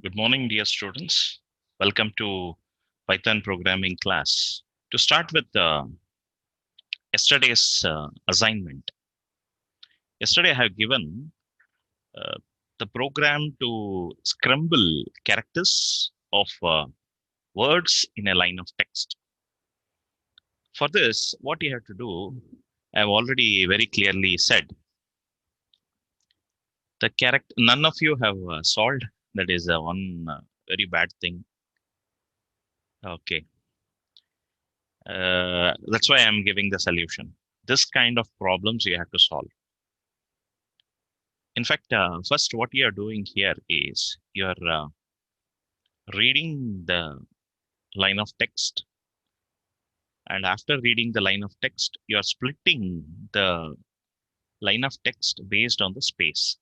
Good morning, dear students. Welcome to Python programming class. To start with yesterday's assignment, yesterday I have given uh, the program to scramble characters of words in a line of text. For this, what you have to do, I have already very clearly said the character. None of you have solved. That is one very bad thing. Okay, that's why I'm giving the solution. This kind of problems you have to solve. In fact, first what you are doing here is you're reading the line of text, and after reading the line of text, you are splitting the line of text based on the space.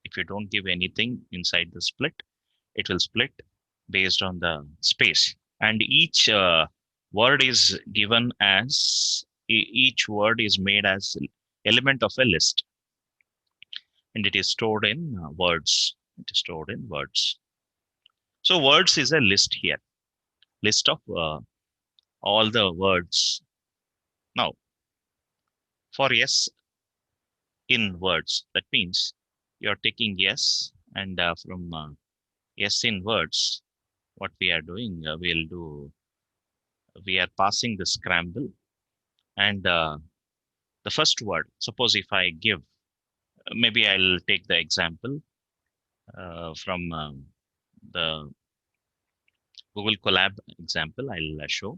If you don't give anything inside the split, it will split based on the space. And each word is given as each word is made as element of a list, and it is stored in words. It is stored in words. So words is a list here, list of all the words. Now, for yes in words, that means you're taking yes, and from yes in words, what we are doing, we are passing the scramble, and the first word, suppose if I give, maybe I'll take the example from the Google Colab example I'll show.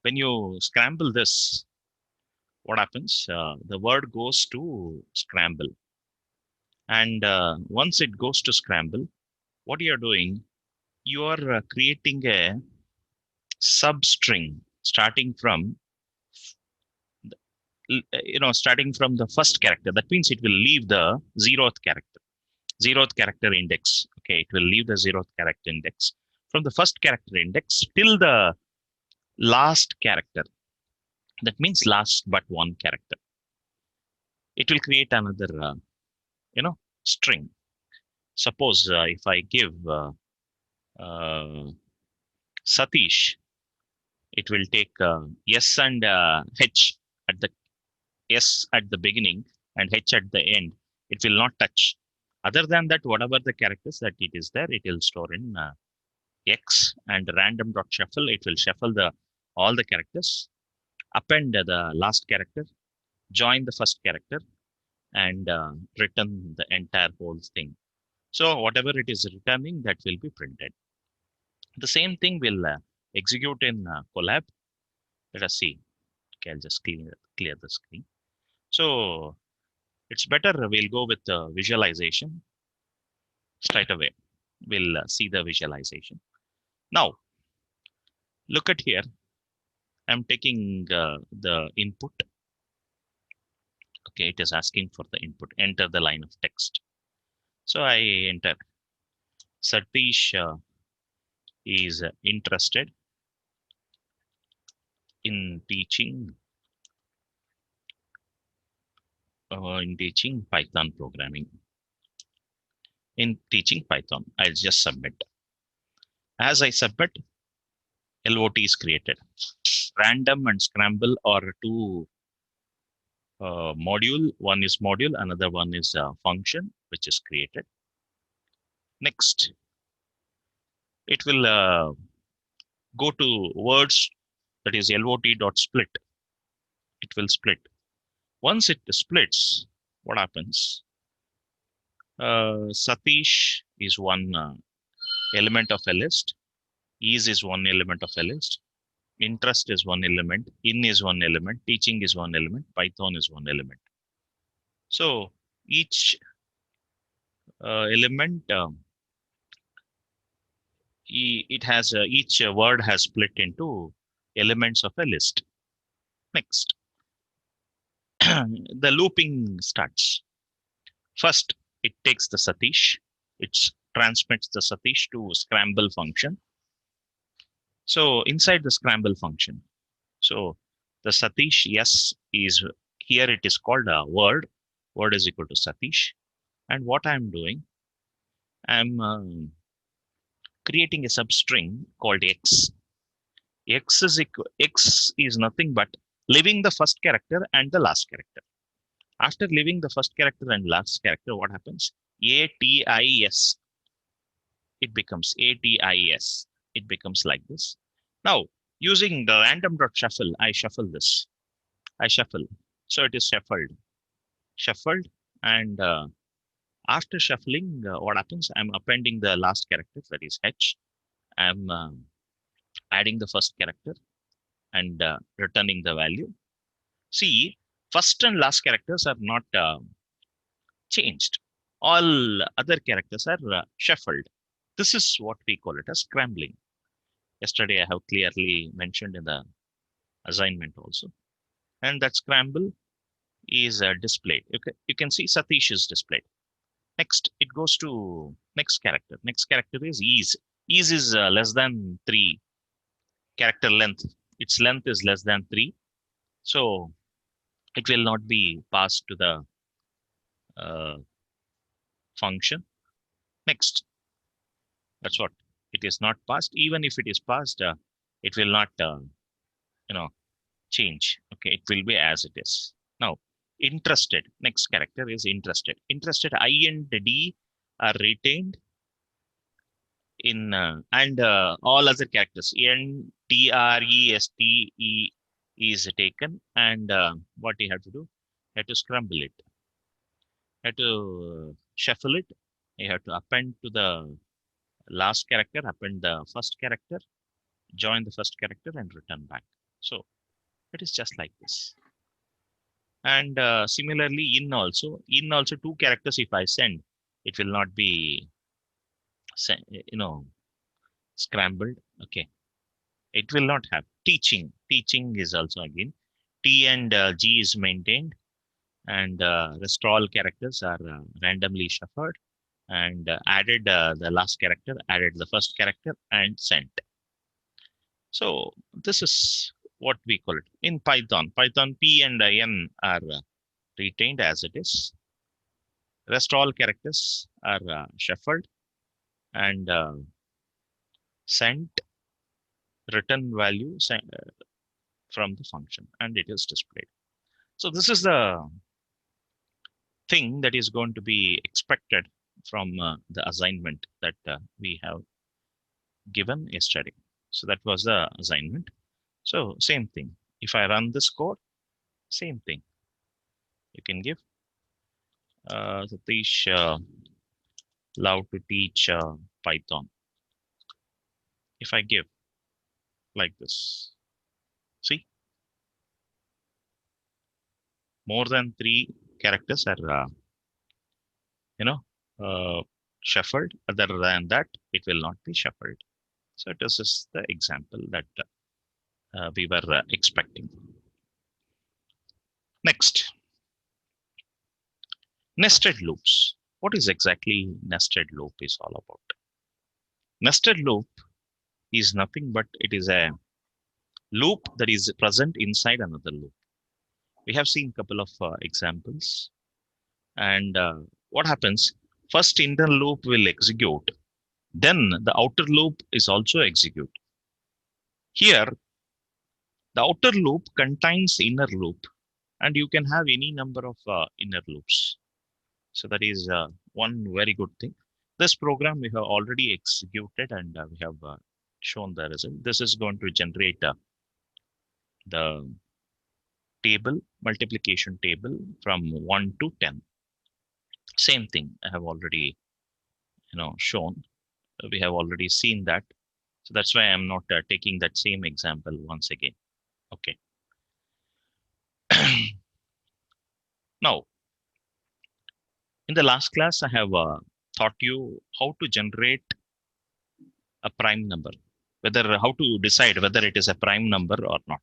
When you scramble this, what happens? The word goes to scramble. And once it goes to scramble, what you are doing, you are creating a substring starting from, starting from the first character. That means it will leave the zeroth character index. Okay, it will leave the zeroth character index from the first character index till the last character. That means last but one character. It will create another, string. Suppose if I give Satish, it will take S and H at the S at the beginning and H at the end. It will not touch. Other than that, whatever the characters that it is there, it will store in X, and random dot shuffle. It will shuffle the all the characters, append the last character, join the first character, and return the entire whole thing. So whatever it is returning, that will be printed. The same thing will execute in Collab. Let us see. Okay, I'll just clear the screen. So it's better we'll go with the visualization straight away. We'll see the visualization. Now, look at here. I'm taking the input. Okay, it is asking for the input. Enter the line of text. So I enter. Satish is interested in teaching Python programming. In teaching Python, I'll just submit. As I submit, LOT is created. Random and scramble are two module. One is module, another one is a function, which is created. Next, it will go to words, that is LOT.split. It will split. Once it splits, what happens? Satish is one element of a list. Ease is one element of a list. Interest is one element. In is one element. Teaching is one element. Python is one element. So each element, it has each word has split into elements of a list. Next, the looping starts. First, it takes the Satish. It transmits the Satish to scramble function. So inside the scramble function, so the Satish, yes, is here. It is called a word. Word is equal to Satish. And what I'm doing, I'm creating a substring called x. X is nothing but leaving the first character and the last character. After leaving the first character and last character, what happens? ATIS. It becomes ATIS. It becomes like this. Now, using the random dot shuffle, I shuffle this. I shuffle. So it is shuffled, and after shuffling, what happens? I'm appending the last character, that is H. I'm adding the first character and returning the value. See, first and last characters are not changed. All other characters are shuffled. This is what we call it as scrambling. Yesterday, I have clearly mentioned in the assignment also. And that scramble is displayed. You can see Satish is displayed. Next, it goes to next character. Next character is ease. Ease is less than 3 character length. Its length is less than 3. So it will not be passed to the function. Next, that's what it is not passed. Even if it is passed, it will not, change. Okay, it will be as it is. Now, interested. Next character is interested. Interested. I and D are retained in and all other characters. N, T, R, E, S, T, E is taken, and what you have to do? You have to scramble it. You have to shuffle it. You have to append to the last character, append the first character, join the first character, and return back. So it is just like this. And similarly, in also 2 characters. If I send, it will not be, scrambled. Okay, it will not have teaching. Teaching is also again T and G is maintained, and rest all characters are randomly shuffled and added the last character, added the first character, and sent. So this is what we call it in Python. Python P and N are retained as it is. Rest all characters are shuffled and sent, return value from the function, and it is displayed. So this is the thing that is going to be expected from the assignment that we have given yesterday. So that was the assignment. So same thing. If I run this code, same thing. You can give Satish love to teach Python. If I give like this, see, more than 3 characters are, shuffled. Other than that, it will not be shuffled. So this is the example that we were expecting. Next, nested loops. What is exactly nested loop is all about? Nested loop is nothing but it is a loop that is present inside another loop. We have seen a couple of examples. And what happens? First inner loop will execute. Then the outer loop is also execute. Here, the outer loop contains inner loop, and you can have any number of inner loops. So that is one very good thing. This program we have already executed, and we have shown the result. This is going to generate the table, multiplication table from 1 to 10. Same thing I have already shown. We have already seen that. So that's why I'm not taking that same example once again. Okay. Now, in the last class, I have taught you how to generate a prime number, how to decide whether it is a prime number or not.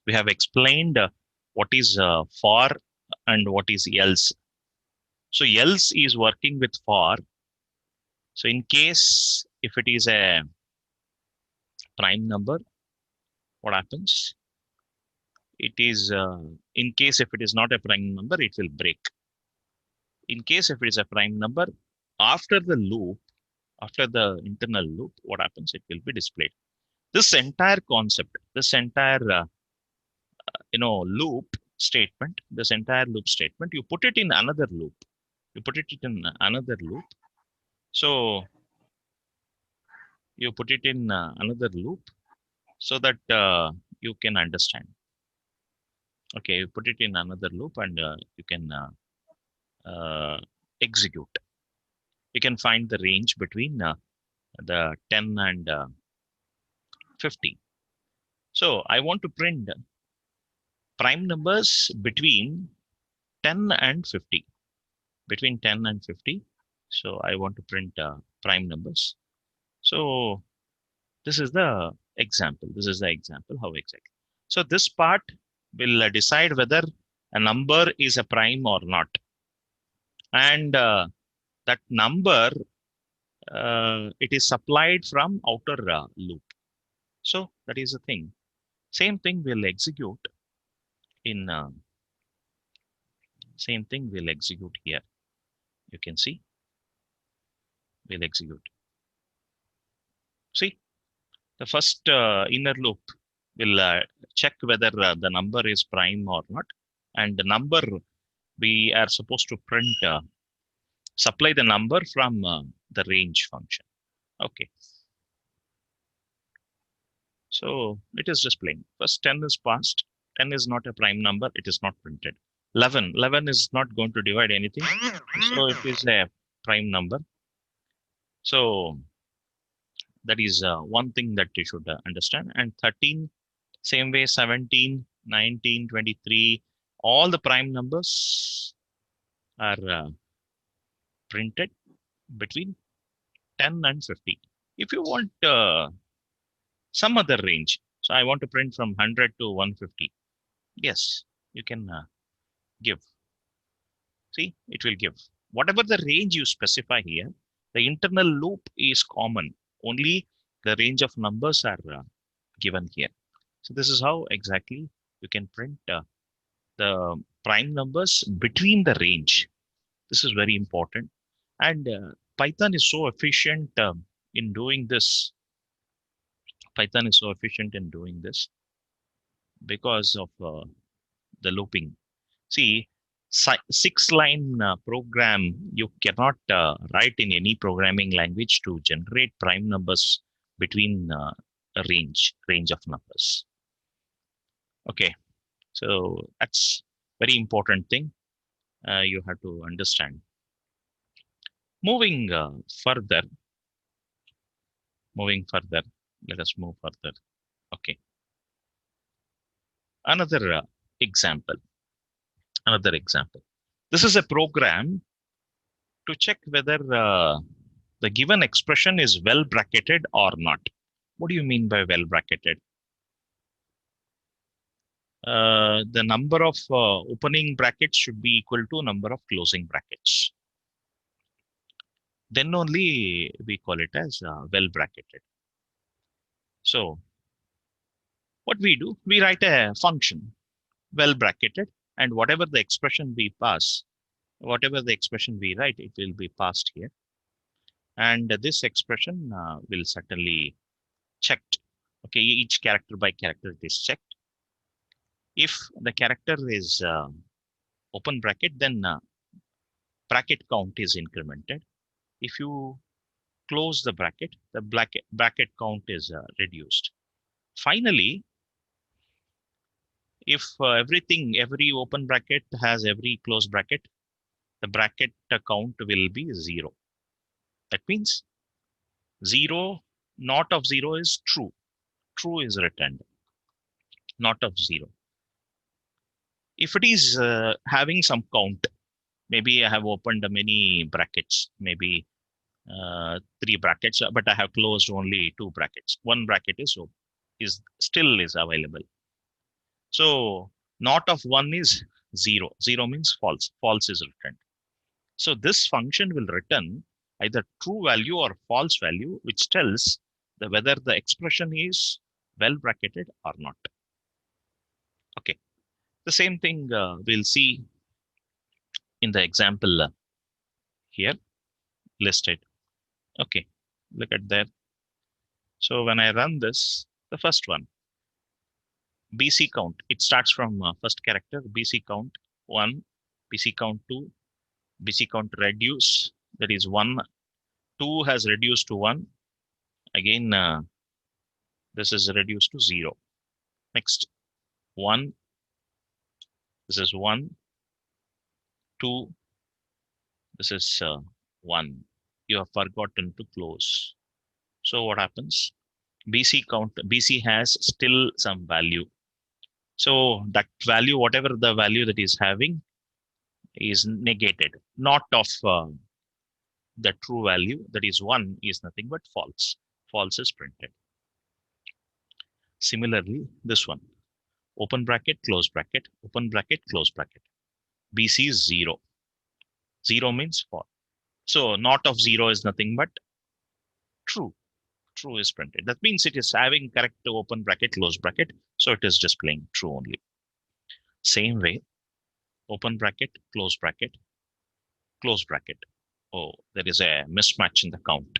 We have explained what is for and what is else. So else is working with for. So in case if it is a prime number, what happens? It is in case if it is not a prime number, it will break. In case if it is a prime number, after the loop, After the internal loop, what happens? It will be displayed. This entire concept, this entire loop statement, this entire loop statement, you put it in another loop. You put it in another loop. So you put it in another loop so that you can understand. Okay, you put it in another loop and you can execute. You can find the range between the 10 and 50. So I want to print prime numbers between 10 and 50. Between 10 and 50. So I want to print prime numbers. So this is the example. This is the example how exactly. So this part will decide whether a number is a prime or not. And that number, it is supplied from outer loop. So that is the thing. Same thing will execute in, same thing will execute here. You can see, will execute. See, the first inner loop will check whether the number is prime or not. And the number, we are supposed to print, supply the number from the range function. Okay. So it is displaying. First 10 is passed. 10 is not a prime number. It is not printed. 11 is not going to divide anything. So it is a prime number. So that is one thing that you should understand. And 13, same way, 17, 19, 23, all the prime numbers are printed between 10 and 50. If you want some other range, so I want to print from 100 to 150. Yes, you can give. See, it will give. Whatever the range you specify here, the internal loop is common. Only the range of numbers are given here. So this is how exactly you can print the prime numbers between the range. This is very important. And Python is so efficient in doing this. Python is so efficient in doing this because of the looping. See, 6-line program, you cannot write in any programming language to generate prime numbers between a range of numbers. Okay, so that's very important thing you have to understand. Moving further, let us move further. Okay, another example. This is a program to check whether the given expression is well bracketed or not. What do you mean by well bracketed? The number of opening brackets should be equal to number of closing brackets. Then only we call it as well bracketed. So what we do, we write a function, well bracketed, and whatever the expression we pass, whatever the expression we write, it will be passed here. And this expression will certainly checked. Okay, each character by character it is checked. If the character is open bracket, then bracket count is incremented. If you close the bracket count is reduced. Finally, if every open bracket has every closed bracket, the bracket count will be 0. That means 0, not of 0 is true. True is returned, not of 0. If it is having some count, maybe I have opened many brackets, maybe 3 brackets, but I have closed only 2 brackets. 1 bracket is still available. So not of 1 is 0. 0 means false. False is returned. So this function will return either true value or false value, which tells whether the expression is well bracketed or not. Okay. The same thing we'll see in the example here listed. Okay. Look at there. So when I run this, the first one, BC count, it starts from first character, BC count 1, BC count 2, BC count reduce, that is 1, 2 has reduced to 1. Again, this is reduced to 0. Next, 1, this is 1, 2, this is 1. You have forgotten to close. So what happens? BC count, BC has still some value. So that value, whatever the value that is having, is negated, not of the true value, that is 1 is nothing but false. False is printed. Similarly, this one, open bracket, close bracket, open bracket, close bracket. BC is 0. 0 means false. So not of 0 is nothing but true. True is printed. That means it is having correct open bracket, close bracket. So it is displaying true only. Same way, open bracket, close bracket, close bracket. Oh, there is a mismatch in the count.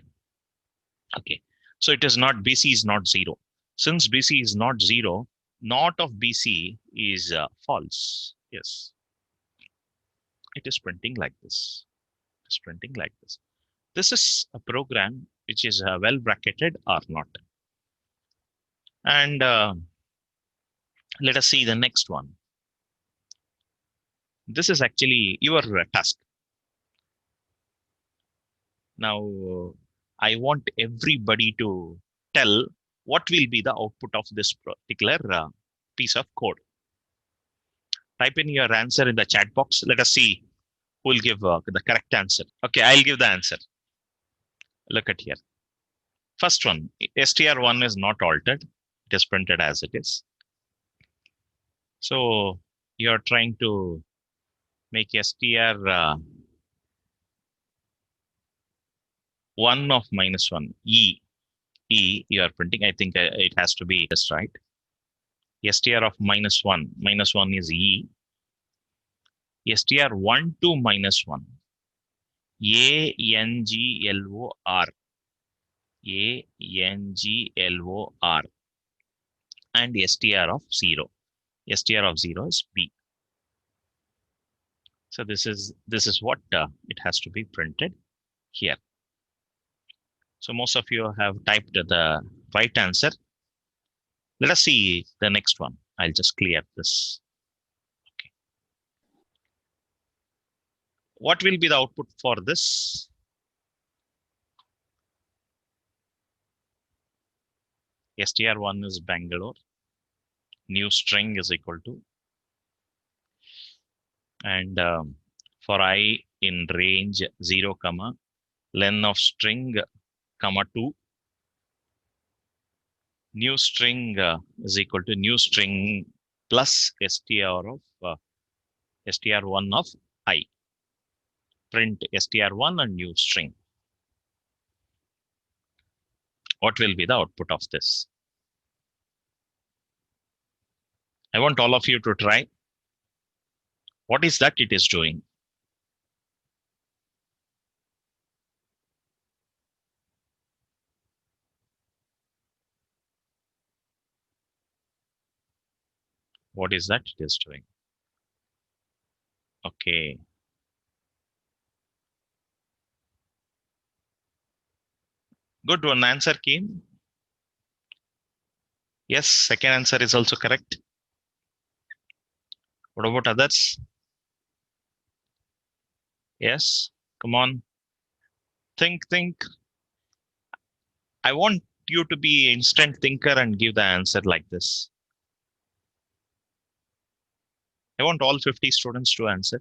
Okay. So it is not, BC is not 0. Since BC is not 0, not of BC is false. Yes. It is printing like this. It is printing like this. This is a program which is well bracketed or not. And let us see the next one. This is actually your task. Now, I want everybody to tell what will be the output of this particular piece of code. Type in your answer in the chat box. Let us see who will give the correct answer. Okay, I'll give the answer. Look at here. First one, str1 is not altered. It is printed as it is. So you're trying to make str 1 of -1, E, you are printing. I think it has to be this, right? str of -1, -1 is E. str1 to -1, ANGLOR, ANGLOR, and str of 0. str of 0 is B. So this is what it has to be printed here. So most of you have typed the right answer. Let us see the next one. I'll just clear this. Okay. What will be the output for this? str1 is Bangalore. New string is equal to, and for I in range 0, comma, len of string, comma 2, new string is equal to new string plus str1 of I. Print str1 and new string. What will be the output of this? I want all of you to try. What is that it is doing? What is that it is doing? Okay. Good one. Answer came. Yes, second answer is also correct. What about others? Yes, come on. Think. I want you to be instant thinker and give the answer like this. I want all 50 students to answer.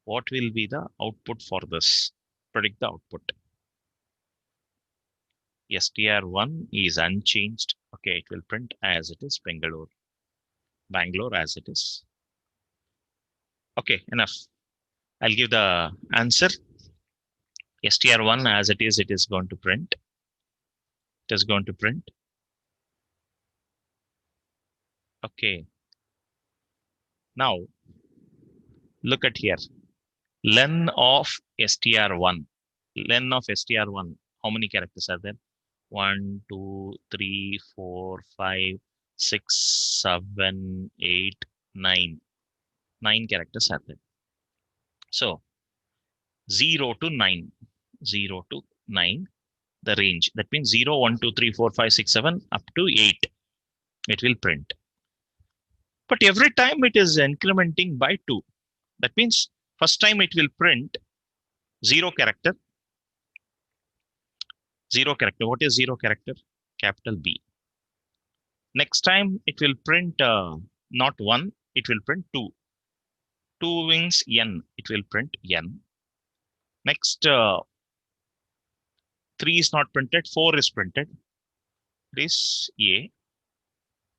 What will be the output for this? Predict the output. str1 is unchanged. Okay, it will print as it is, Bangalore as it is. Okay, enough. I'll give the answer. str1 as it is going to print. It is going to print. Okay. Now, look at here. Len of str1. len of str1, how many characters are there? 1, 2, 3, 4, 5, 6, 7, 8, 9. 9 characters are there. So 0 to 9. 0 to 9, the range. That means 0, 1, 2, 3, 4, 5, 6, 7, up to 8. It will print. But every time it is incrementing by 2. That means first time it will print 0 character. 0 character. What is 0 character? Capital B. Next time it will print not 1, it will print 2. 2 means n, it will print n. Next 3 is not printed, 4 is printed. This A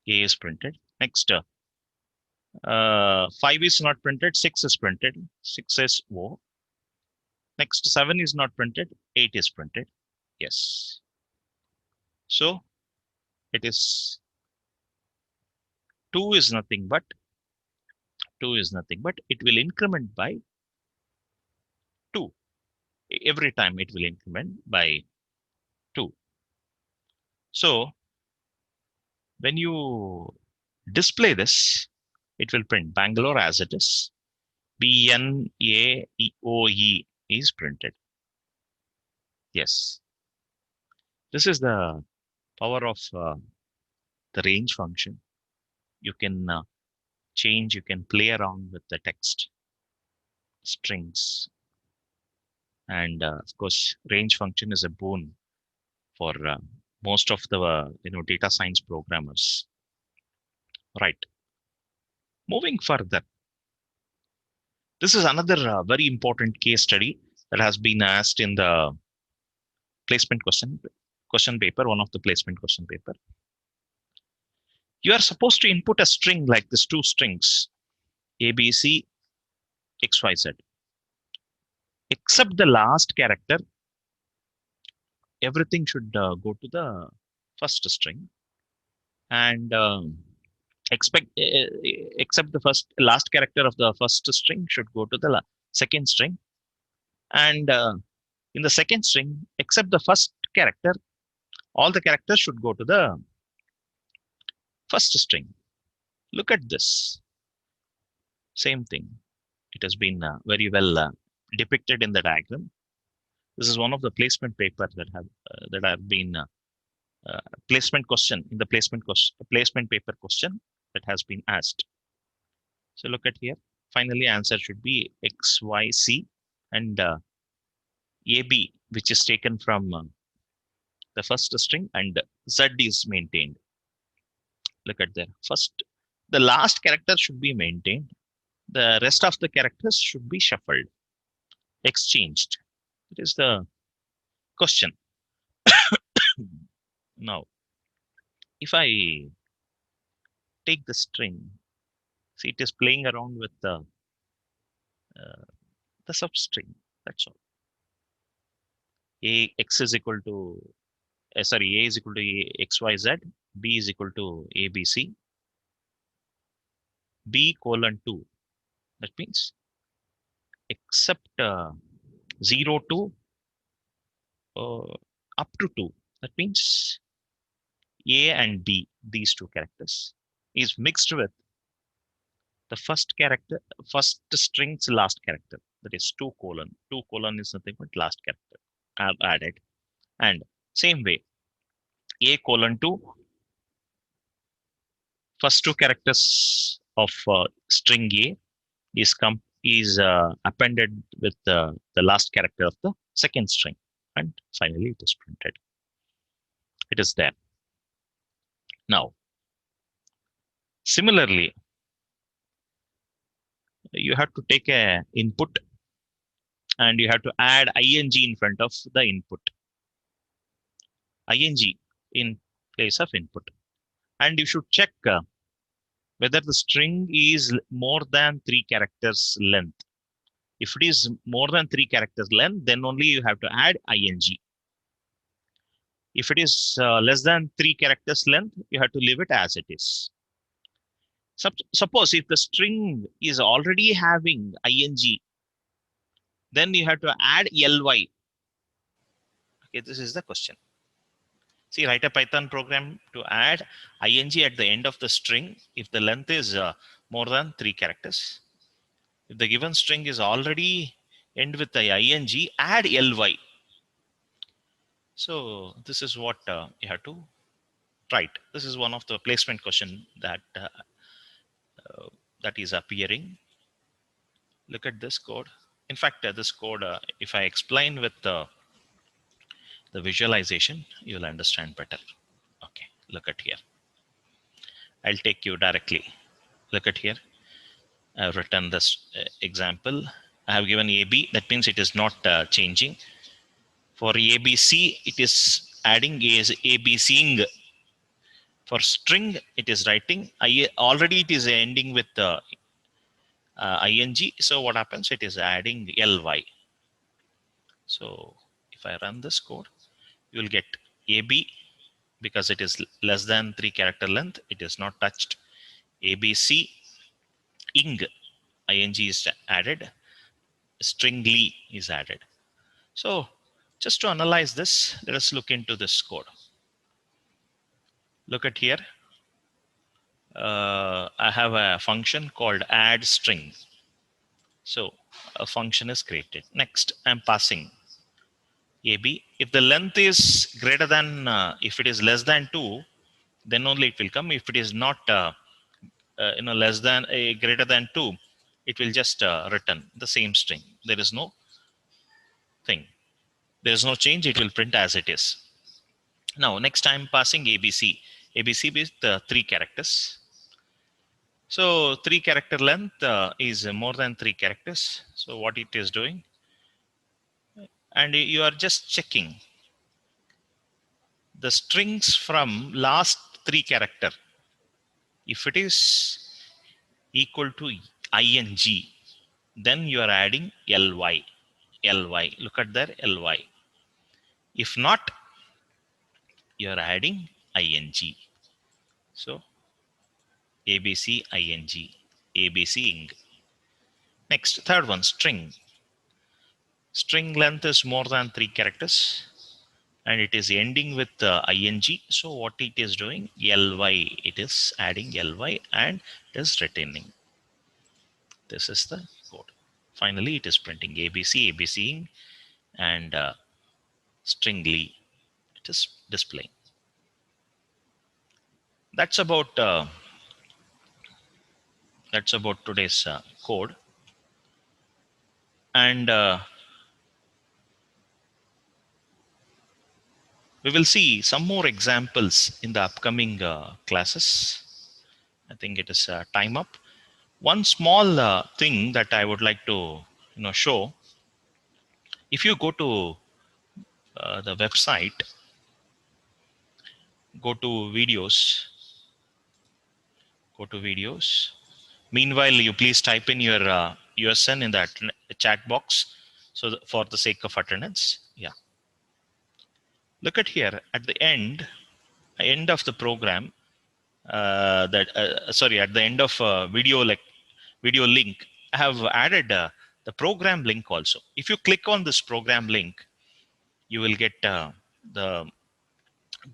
is printed. Next 5 is not printed, 6 is printed, 6 is O. Next 7 is not printed, 8 is printed. Yes. So it is 2 is nothing but it will increment by 2. Every time it will increment by 2. So when you display this, it will print Bangalore as it is. BNAOE is printed. Yes. This is the power of the range function. You can change, you can play around with the text, strings. And of course, range function is a boon for most of the data science programmers. Right. Moving further, this is another very important case study that has been asked in the placement question paper, one of the placement question paper. You are supposed to input a string like this, 2 strings, ABC, XYZ. Except the last character, everything should go to the first string. And except the last character of the first string should go to the second string. And in the second string, except the first character, all the characters should go to the first string. Look at this. Same thing. It has been very well depicted in the diagram. This is one of the placement papers that have been placement question in the placement paper question that has been asked. So look at here. Finally, answer should be X, Y, C, and AB, which is taken from the first string, and Z is maintained. Look at there. First, the last character should be maintained. The rest of the characters should be shuffled, exchanged. It is the question. Now, if I take the string, see, it is playing around with the substring. That's all. A x is equal to A is equal to XYZ, B is equal to ABC, B:2. That means except 0 to up to 2. That means A and B, these two characters, is mixed with the first string's last character. That is 2:. 2: is nothing but last character. I've added. And same way, A:2, first 2 characters of string A is appended with the last character of the second string, and finally it is printed. It is there. Now, similarly, you have to take a input and you have to add ing in front of the input. Ing in place of input. And you should check whether the string is more than 3 characters length. If it is more than 3 characters length, then only you have to add ing. If it is less than 3 characters length, you have to leave it as it is. Suppose if the string is already having ing, then you have to add ly This is the question. See, write a Python program to add ing at the end of the string if the length is more than 3 characters. If the given string is already end with the ing, add ly. So this is what you have to write. This is one of the placement question that is appearing. Look at this code. In fact, this code, if I explain with the visualization, you'll understand better. Okay, look at here. I'll take you directly. Look at here. I've written this example. I have given AB. That means it is not changing. For ABC, it is adding is ABCing. For string, it is writing. Already it is ending with ing. So what happens? It is adding ly. So if I run this code, you will get AB because it is less than 3 character length. It is not touched. ABC ing is added. Stringly is added. So just to analyze this, let us look into this code. Look at here. I have a function called add string. So a function is created. Next, I'm passing AB. If the length is greater than, if it is less than 2, then only it will come. If it is not, less than greater than 2, it will just return the same string. There is no thing. There is no change. It will print as it is. Now, next I'm passing ABC. ABC with 3 characters. So 3 character length is more than 3 characters. So what it is doing, and you are just checking the strings from last 3 character. If it is equal to ing, then you are adding ly. Look at there, ly. If not, you are adding ing. So ABC ing, ABC ing. Next, third one, string. String length is more than 3 characters and it is ending with ing. So what it is doing, ly, it is adding ly and it is returning. This is the code. Finally, it is printing ABC, ABCing, and stringly. It is displaying. That's about today's code. And we will see some more examples in the upcoming classes. I think it is time up. One small thing that I would like to show. If you go to the website, go to videos. Meanwhile, you please type in your USN in the chat box. So for the sake of attendance, yeah. Look at here at the end of the program. At the end of video link, I have added the program link also. If you click on this program link, you will get the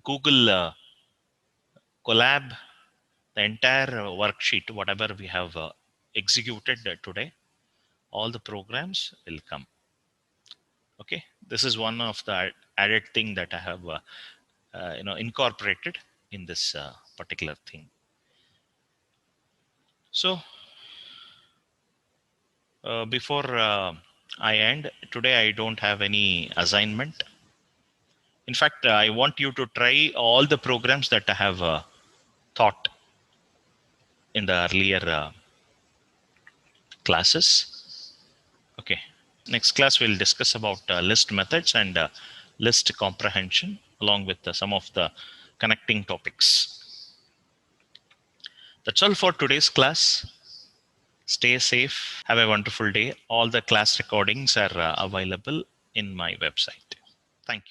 Google Colab, the entire worksheet, whatever we have executed today, all the programs will come. Okay, this is one of the added thing that I have incorporated in this particular thing. So before I end today, I don't have any assignment. In fact, I want you to try all the programs that I have taught in the earlier classes. Okay, next class we'll discuss about list methods and list comprehension along with some of the connecting topics. That's all for today's class. Stay safe. Have a wonderful day. All the class recordings are available in my website. Thank you.